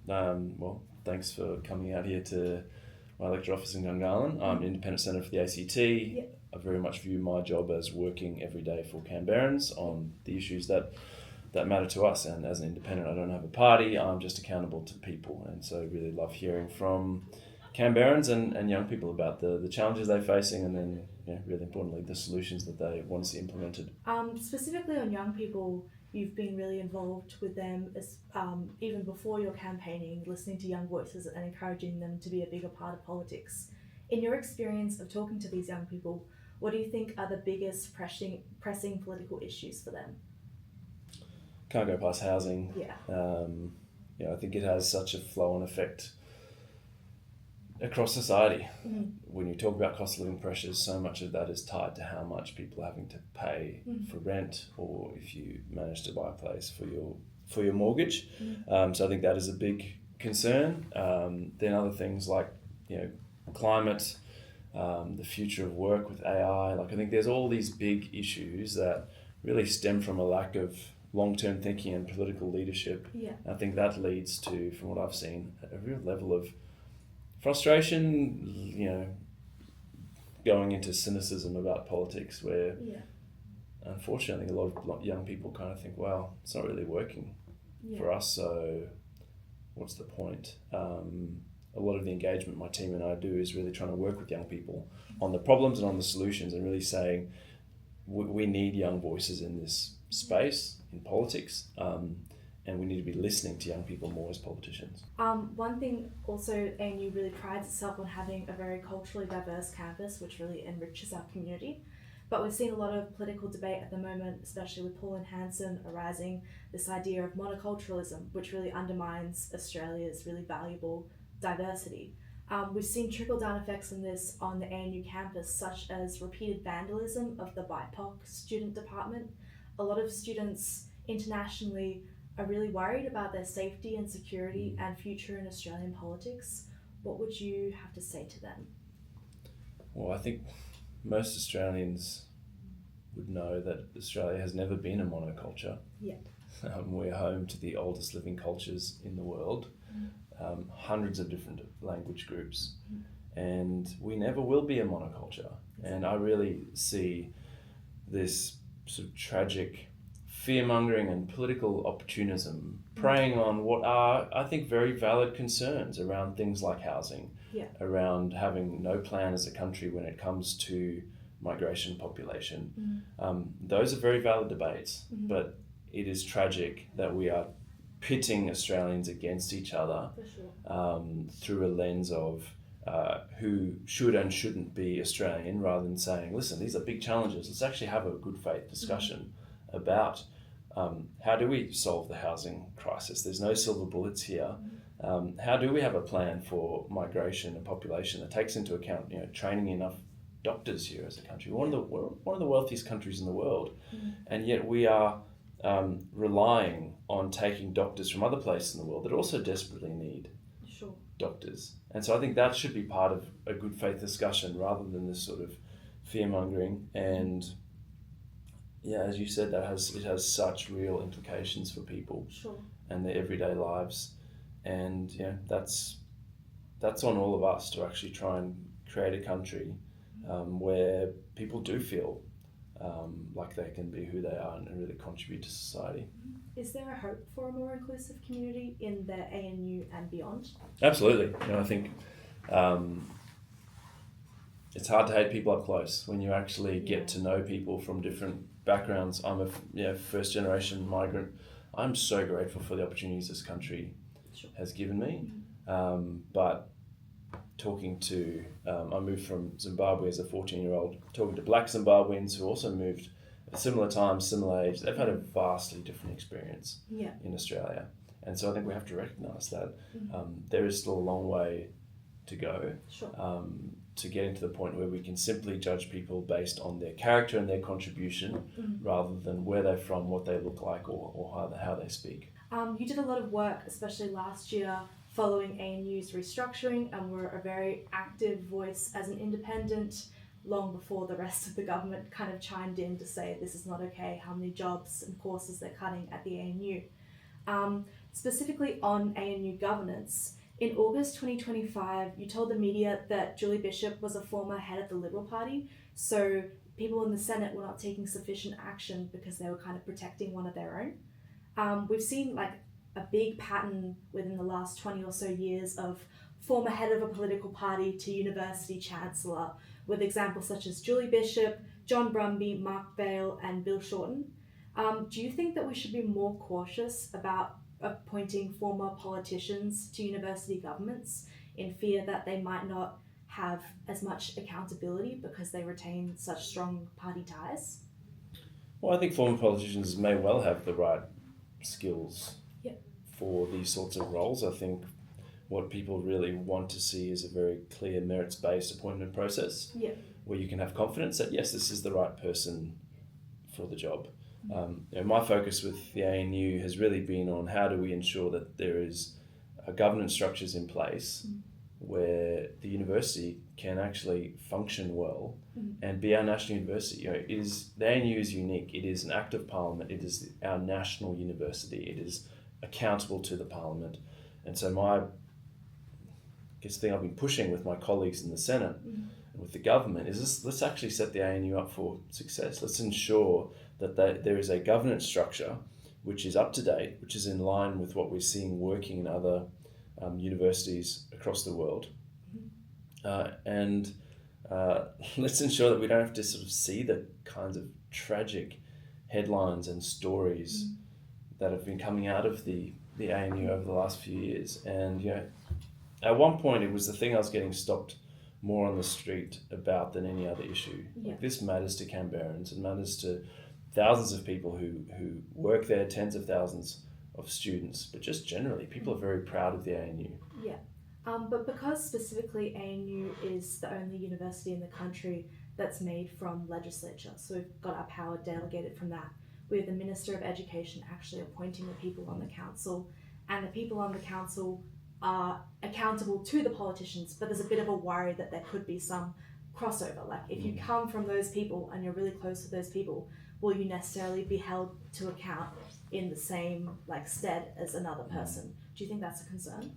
Well, thanks for coming out here to my electorate office in Gungahlin. I'm an independent senator for the ACT. Yep. I very much view my job as working every day for Canberrans on the issues that matter to us. And as an independent, I don't have a party. I'm just accountable to people. And so I really love hearing from Canberrans and young people about the challenges they're facing, and then really importantly, the solutions that they want to see implemented. Specifically on young people, you've been really involved with them as, even before your campaigning, listening to young voices and encouraging them to be a bigger part of politics. In your experience of talking to these young people, what do you think are the biggest pressing political issues for them? Can't go past housing. Yeah. I think it has such a flow-on effect across society. Mm-hmm. When you talk about cost of living pressures, so much of that is tied to how much people are having to pay for rent, or if you manage to buy a place for your mortgage. So I think that is a big concern. Then other things like climate, the future of work with AI. I think there's all these big issues that really stem from a lack of long-term thinking and political leadership. Yeah. I think that leads to, from what I've seen, a real level of frustration, going into cynicism about politics, where unfortunately a lot of young people kind of think, well, it's not really working for us, so what's the point? A lot of the engagement my team and I do is really trying to work with young people on the problems and on the solutions, and really saying we need young voices in this space, in politics, and we need to be listening to young people more as politicians. One thing also, ANU really prides itself on having a very culturally diverse campus, which really enriches our community. But we've seen a lot of political debate at the moment, especially with Paul and Hanson arising, this idea of monoculturalism, which really undermines Australia's really valuable diversity. We've seen trickle-down effects in this on the ANU campus, such as repeated vandalism of the BIPOC student department. A lot of students internationally are really worried about their safety and security and future in Australian politics. What would you have to say to them? Well, I think most Australians would know that Australia has never been a monoculture. Yeah. We're home to the oldest living cultures in the world, hundreds of different language groups, and we never will be a monoculture. And I really see this sort of tragic fear-mongering and political opportunism preying on what are, I think, very valid concerns around things like housing, around having no plan as a country when it comes to migration population. Those are very valid debates, but it is tragic that we are pitting Australians against each other through a lens of who should and shouldn't be Australian, rather than saying, listen, these are big challenges. Let's actually have a good faith discussion about how do we solve the housing crisis. There's no silver bullets here. How do we have a plan for migration and population that takes into account training enough doctors here as a country? We're one of the wealthiest countries in the world, and yet we are relying on taking doctors from other places in the world that also desperately need doctors. And so I think that should be part of a good faith discussion, rather than this sort of fear-mongering. And as you said, it has such real implications for people and their everyday lives. And that's on all of us to actually try and create a country where people do feel like they can be who they are and really contribute to society. Is there a hope for a more inclusive community in the ANU and beyond? Absolutely. I think it's hard to hate people up close when you actually get to know people from different backgrounds. I'm a first generation migrant. I'm so grateful for the opportunities this country has given me. But talking to, I moved from Zimbabwe as a 14-year-old, talking to black Zimbabweans who also moved at a similar time, similar age. They've had a vastly different experience in Australia. And so I think we have to recognise that there is still a long way to go to getting to the point where we can simply judge people based on their character and their contribution, rather than where they're from, what they look like, or how they speak. You did a lot of work, especially last year, following ANU's restructuring, and were a very active voice as an independent long before the rest of the government kind of chimed in to say this is not okay, how many jobs and courses they're cutting at the ANU. specifically on ANU governance. In August 2025, you told the media that Julie Bishop was a former head of the Liberal Party, so people in the Senate were not taking sufficient action because they were kind of protecting one of their own. We've seen like a big pattern within the last 20 or so years of former head of a political party to university chancellor, with examples such as Julie Bishop, John Brumby, Mark Vaile, and Bill Shorten. Do you think that we should be more cautious about appointing former politicians to university governments in fear that they might not have as much accountability because they retain such strong party ties? Well, I think former politicians may well have the right skills Yeah. for these sorts of roles. I think what people really want to see is a very clear merits-based appointment process Yeah. where you can have confidence that, yes, this is the right person for the job. My focus with the ANU has really been on how do we ensure that there is governance structures in place where the university can actually function well and be our national university. The ANU is unique. It is an act of parliament. It is our national university. It is accountable to the parliament. And so the thing I've been pushing with my colleagues in the Senate and with the government is let's actually set the ANU up for success. Let's ensure that there is a governance structure which is up to date, which is in line with what we're seeing working in other universities across the world. And let's ensure that we don't have to sort of see the kinds of tragic headlines and stories that have been coming out of the ANU over the last few years. And at one point it was the thing I was getting stopped more on the street about than any other issue. Yeah. Like, this matters to Canberrans. It matters to thousands of people who work there, tens of thousands of students, but just generally, people are very proud of the ANU. Yeah. But because specifically ANU is the only university in the country that's made from legislature, so we've got our power delegated from that. We have the Minister of Education actually appointing the people on the council, and the people on the council are accountable to the politicians, but there's a bit of a worry that there could be some crossover. Like, if you come from those people and you're really close to those people, will you necessarily be held to account in the same stead as another person? Do you think that's a concern?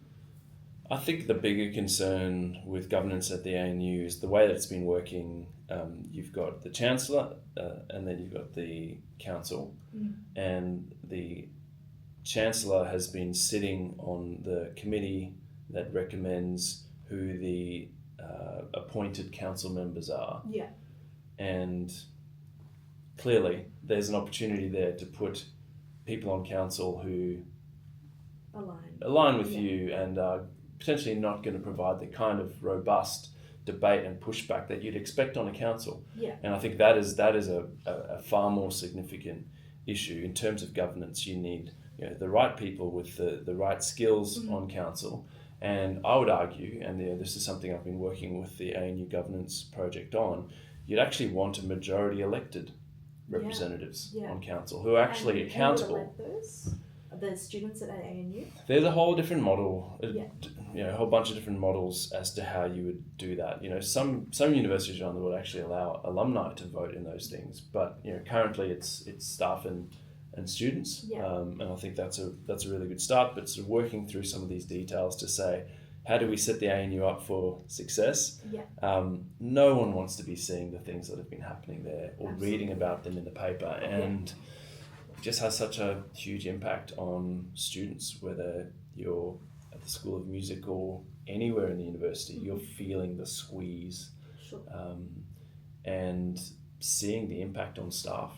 I think the bigger concern with governance at the ANU is the way that it's been working. You've got the Chancellor and then you've got the Council, and the Chancellor has been sitting on the committee that recommends who the appointed council members are. Yeah. And clearly there's an opportunity there to put people on council who align with you and are potentially not going to provide the kind of robust debate and pushback that you'd expect on a council. Yeah. And I think that is a far more significant issue. In terms of governance, you need the right people with the right skills on council. And I would argue, and this is something I've been working with the ANU governance project on, you'd actually want a majority elected representatives on council who are actually accountable. Who would elect those? The students at ANU? There's a whole different model, a whole bunch of different models as to how you would do that. Some universities around the world actually allow alumni to vote in those things, but currently it's staff and students, and I think that's a really good start. But sort of working through some of these details to say, how do we set the ANU up for success? No one wants to be seeing the things that have been happening there or reading about them in the paper, and it just has such a huge impact on students, whether you're at the School of Music or anywhere in the university. You're feeling the squeeze, and seeing the impact on staff.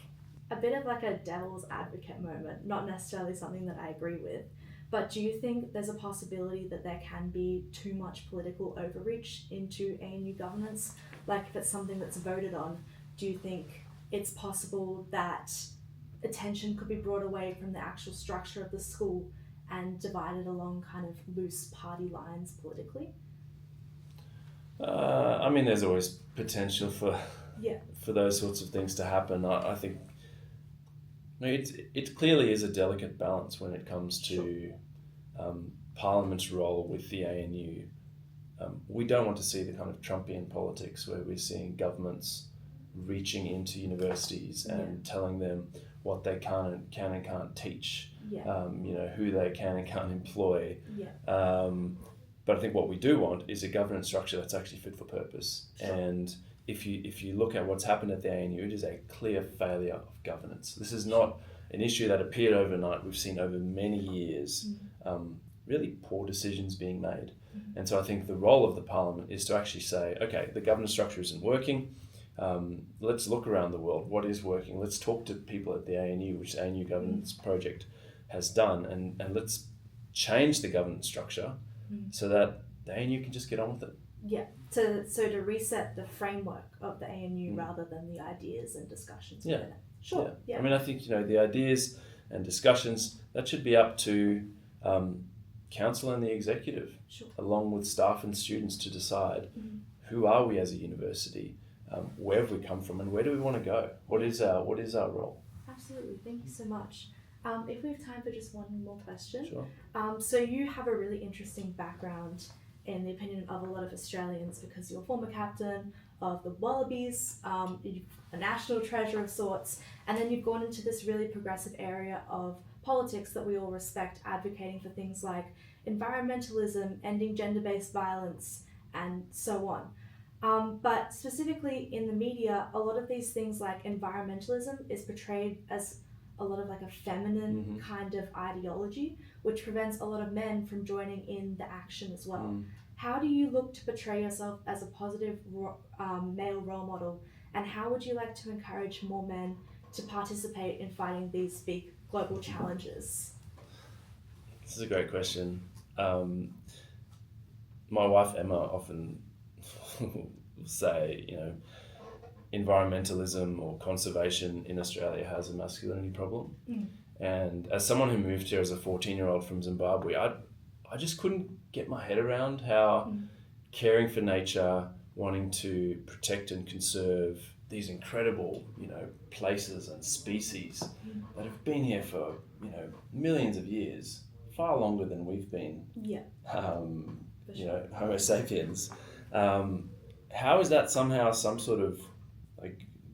A bit of a devil's advocate moment, not necessarily something that I agree with, but do you think there's a possibility that there can be too much political overreach into ANU governance? If it's something that's voted on, do you think it's possible that attention could be brought away from the actual structure of the school and divided along kind of loose party lines politically? There's always potential for those sorts of things to happen. I think it clearly is a delicate balance when it comes to Parliament's role with the ANU. We don't want to see the kind of Trumpian politics where we're seeing governments reaching into universities and telling them what they can and can't teach. who they can and can't employ. Yeah. But I think what we do want is a governance structure that's actually fit for purpose. Sure. And if you look at what's happened at the ANU, it is a clear failure of governance. This is not an issue that appeared overnight. We've seen over many years really poor decisions being made. And so I think the role of the Parliament is to actually say, okay, the governance structure isn't working. Let's look around the world. What is working? Let's talk to people at the ANU, which the ANU Governance Project has done, and let's change the governance structure so that the ANU can just get on with it. Yeah, so to reset the framework of the ANU rather than the ideas and discussions within it. Sure. Yeah. I mean, I think, the ideas and discussions, that should be up to council and the executive, along with staff and students, to decide who are we as a university, where have we come from, and where do we want to go? What is our role? Absolutely. Thank you so much. If we have time for just one more question. Sure. So you have a really interesting background in the opinion of a lot of Australians, because you're a former captain of the Wallabies, you're a national treasure of sorts, and then you've gone into this really progressive area of politics that we all respect, advocating for things like environmentalism, ending gender-based violence, and so on. But specifically in the media, a lot of these things like environmentalism is portrayed as a lot of like a feminine kind of ideology, which prevents a lot of men from joining in the action as well. How do you look to portray yourself as a positive male role model, and how would you like to encourage more men to participate in fighting these big global challenges? This is a great question. My wife Emma often will say, environmentalism or conservation in Australia has a masculinity problem. And as someone who moved here as a 14-year-old from Zimbabwe, I just couldn't get my head around how caring for nature, wanting to protect and conserve these incredible, places and species that have been here for, millions of years, far longer than we've been. Yeah. Homo sapiens. How is that somehow some sort of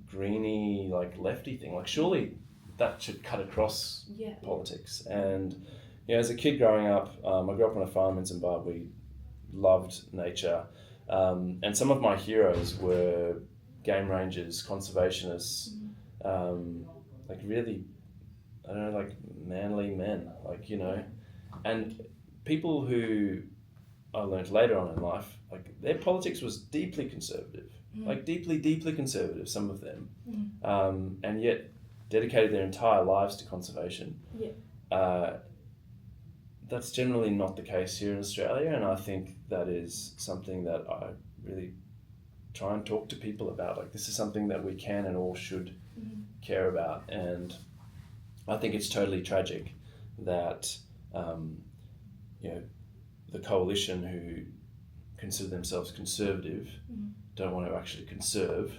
greeny, lefty thing? Surely that should cut across politics. And as a kid growing up, I grew up on a farm in Zimbabwe, loved nature, and some of my heroes were game rangers, conservationists, really, manly men, and people who I learned later on in life, their politics was deeply conservative, deeply conservative, some of them, and yet dedicated their entire lives to conservation. That's generally not the case here in Australia, and I think that is something that I really try and talk to people about. This is something that we can and all should care about, and I think it's totally tragic that the coalition who consider themselves conservative don't want to actually conserve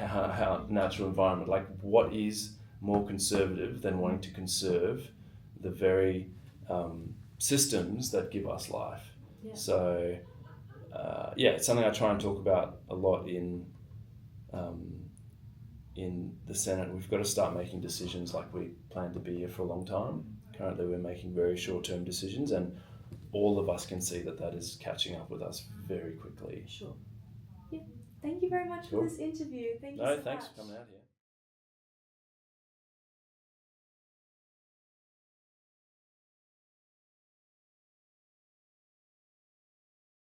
our natural environment. What is more conservative than wanting to conserve the very systems that give us life? So it's something I try and talk about a lot in the Senate. We've got to start making decisions like we plan to be here for a long time. Currently we're making very short-term decisions, and all of us can see that is catching up with us very quickly. Sure. Yeah. Thank you very much for this interview. Thank you so much. Thanks for coming out here.